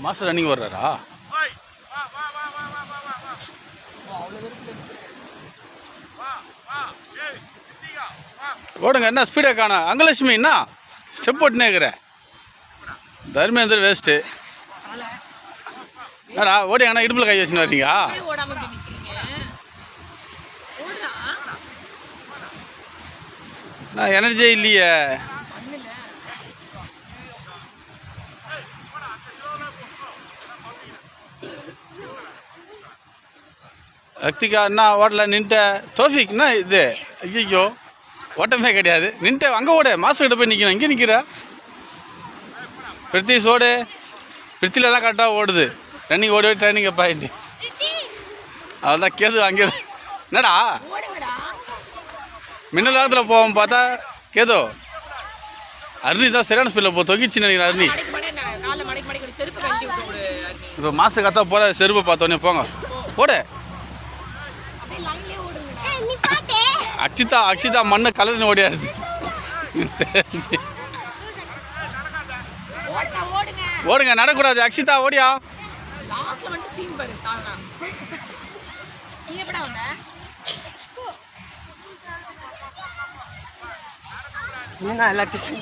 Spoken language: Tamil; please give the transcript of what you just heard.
Master running வர்றாரா? ஓடுங்க. என்ன ஸ்பீடாக காணா? அங்கலட்சுமி என்ன ஸ்டெப் போட்டுனே இருக்கிற? தர்மேந்தர் வேஸ்ட்டு. என்னடா ஓடி அண்ணா இடுப்பில் கை வச்சுன்னு வரீங்க? நான் எனர்ஜியே இல்லையே. ரக்திகா என்ன ஓடல நின்ட்ட. தோஃபிக் என்ன இது? ஐயோ ஓட்டமே கிடையாது. நின்ட்ட அங்கே ஓட. மாஸ்டர் கிட்ட போய் நிற்கணும். இங்கே நிற்கிற. பிரித்திஷ் ஓடு. பிரித்தியில் தான் கரெக்டாக ஓடுது. ரன்னிங் ஓடி ஓடி ட்ரைனிங் பாயிண்ட்டு. அவள் தான் கேது அங்கே. என்னடா மின்னல் காலத்தில் போவோம் பார்த்தா கேதோ. அருணி தான் சரியான ஸ்பீடில் தொங்கிச்சு நினைக்கிறேன் அருணி. இப்போ மாஸ்டர் கத்தா போகிற செருப்பை பார்த்தோன்னே போங்க போடு. அக்ஷிதா மண்ணை கலர்னு ஓடியாடுது. ஓடுங்க நடக்கூடாது. அக்ஷிதா ஓடியா. எல்லாத்தையும்